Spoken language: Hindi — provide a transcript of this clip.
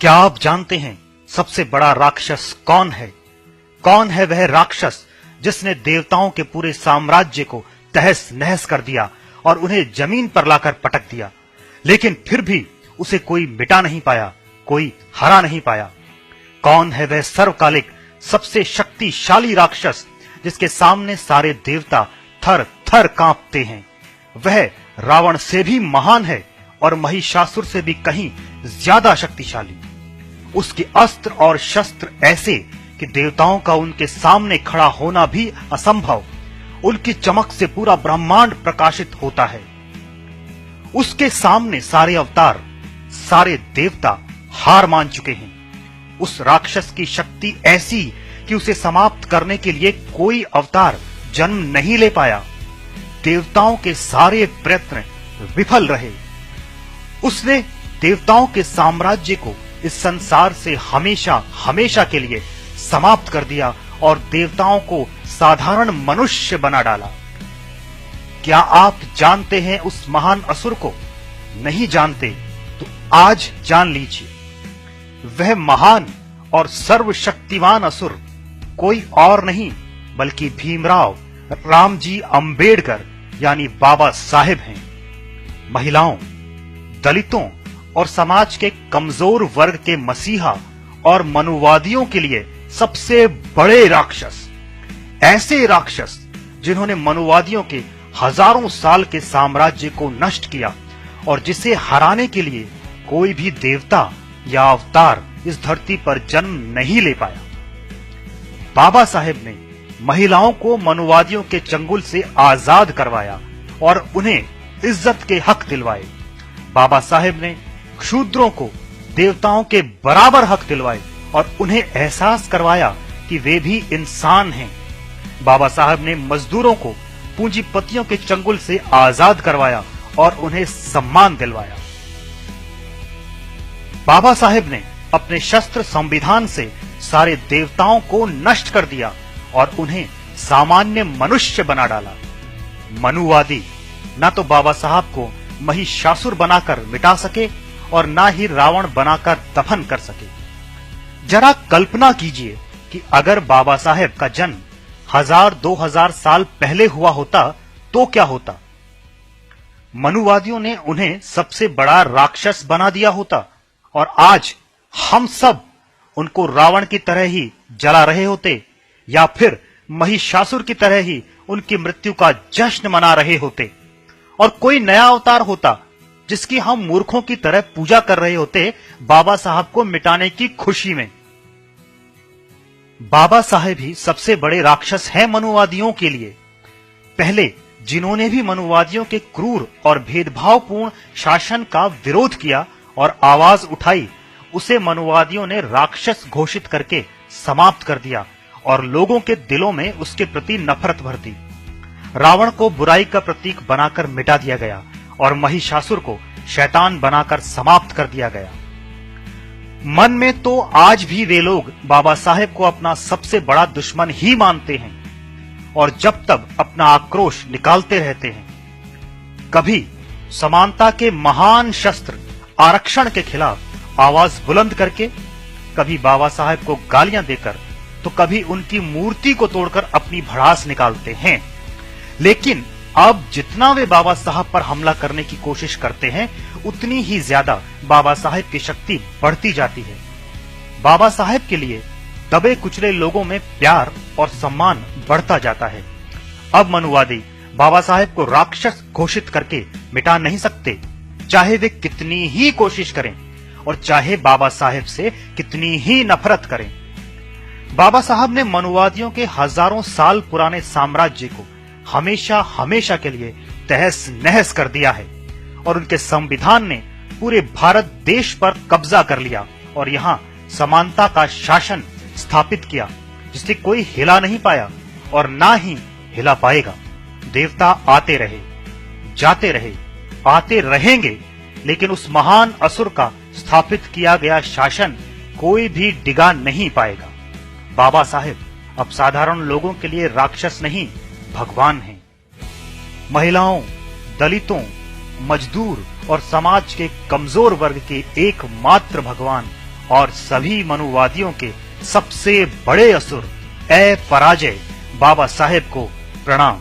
क्या आप जानते हैं सबसे बड़ा राक्षस कौन है? कौन है वह राक्षस जिसने देवताओं के पूरे साम्राज्य को तहस नहस कर दिया और उन्हें जमीन पर लाकर पटक दिया, लेकिन फिर भी उसे कोई मिटा नहीं पाया, कोई हरा नहीं पाया? कौन है वह सर्वकालिक सबसे शक्तिशाली राक्षस जिसके सामने सारे देवता थर थर कांपते हैं? वह रावण से भी महान है और महिषासुर से भी कहीं ज्यादा शक्तिशाली। उसके अस्त्र और शस्त्र ऐसे कि देवताओं का उनके सामने खड़ा होना भी असंभव। उनकी चमक से पूरा ब्रह्मांड प्रकाशित होता है। उसके सामने सारे अवतार, सारे देवता हार मान चुके हैं। उस राक्षस की शक्ति ऐसी कि उसे समाप्त करने के लिए कोई अवतार जन्म नहीं ले पाया। देवताओं के सारे प्रयत्न विफल रहे। उसने देवताओं के साम्राज्य को इस संसार से हमेशा हमेशा के लिए समाप्त कर दिया और देवताओं को साधारण मनुष्य बना डाला। क्या आप जानते हैं उस महान असुर को? नहीं जानते तो आज जान लीजिए। वह महान और सर्वशक्तिमान असुर कोई और नहीं बल्कि भीमराव रामजी अंबेडकर यानी बाबा साहेब हैं। महिलाओं, दलितों और समाज के कमजोर वर्ग के मसीहा और मनुवादियों के लिए सबसे बड़े राक्षस, ऐसे राक्षस जिन्होंने मनुवादियों के हजारों साल के साम्राज्य को नष्ट किया और जिसे हराने के लिए कोई भी देवता या अवतार इस धरती पर जन्म नहीं ले पाया। बाबा साहेब ने महिलाओं को मनुवादियों के चंगुल से आजाद करवाया और उन्हें इज्जत के हक दिलवाए। बाबा साहेब ने शूद्रों को देवताओं के बराबर हक दिलवाए और उन्हें एहसास करवाया कि वे भी इंसान हैं। बाबा साहब ने मजदूरों को पूंजीपतियों के चंगुल से आजाद करवाया और उन्हें सम्मान दिलवाया। बाबा साहेब ने अपने शस्त्र संविधान से सारे देवताओं को नष्ट कर दिया और उन्हें सामान्य मनुष्य बना डाला। मनुवादी न तो बाबा साहब को महिषासुर बनाकर मिटा सके और ना ही रावण बनाकर दफन कर सके। जरा कल्पना कीजिए कि अगर बाबा साहेब का जन्म 1000-2000 साल पहले हुआ होता तो क्या होता? मनुवादियों ने उन्हें सबसे बड़ा राक्षस बना दिया होता और आज हम सब उनको रावण की तरह ही जला रहे होते या फिर महिषासुर की तरह ही उनकी मृत्यु का जश्न मना रहे होते और कोई नया अवतार होता जिसकी हम मूर्खों की तरह पूजा कर रहे होते बाबा साहब को मिटाने की खुशी में। बाबा साहेब ही सबसे बड़े राक्षस हैं मनुवादियों के लिए। पहले जिन्होंने भी मनुवादियों के क्रूर और भेदभावपूर्ण शासन का विरोध किया और आवाज उठाई, उसे मनुवादियों ने राक्षस घोषित करके समाप्त कर दिया और लोगों के दिलों में उसके प्रति नफरत भर दी। रावण को बुराई का प्रतीक बनाकर मिटा दिया गया और महिषासुर को शैतान बनाकर समाप्त कर दिया गया। मन में तो आज भी वे लोग बाबा साहेब को अपना सबसे बड़ा दुश्मन ही मानते हैं और जब तक अपना आक्रोश निकालते रहते हैं। कभी समानता के महान शस्त्र आरक्षण के खिलाफ आवाज बुलंद करके, कभी बाबा साहेब को गालियां देकर, तो कभी उनकी मूर्ति को तोड़कर अपनी भड़ास निकालते हैं। लेकिन अब जितना वे बाबा साहब पर हमला करने की कोशिश करते हैं उतनी ही ज्यादा बाबा साहेब की शक्ति बढ़ती जाती है। बाबा साहेब के लिए दबे कुचले लोगों में प्यार और सम्मान बढ़ता जाता है। अब मनुवादी बाबा साहेब को राक्षस घोषित करके मिटा नहीं सकते, चाहे वे कितनी ही कोशिश करें और चाहे बाबा साहेब से कितनी ही नफरत करें। बाबा साहब ने मनुवादियों के हजारों साल पुराने साम्राज्य को हमेशा हमेशा के लिए तहस नहस कर दिया है और उनके संविधान ने पूरे भारत देश पर कब्जा कर लिया और यहाँ समानता का शासन स्थापित किया जिसे कोई हिला नहीं पाया और ना ही हिला पाएगा। देवता आते रहे, जाते रहे, आते रहेंगे, लेकिन उस महान असुर का स्थापित किया गया शासन कोई भी डिगा नहीं पाएगा। बाबा साहेब अब साधारण लोगों के लिए राक्षस नहीं, भगवान हैं। महिलाओं, दलितों, मजदूर और समाज के कमजोर वर्ग के एकमात्र भगवान और सभी मनुवादियों के सबसे बड़े असुर ए पराजय बाबा साहेब को प्रणाम।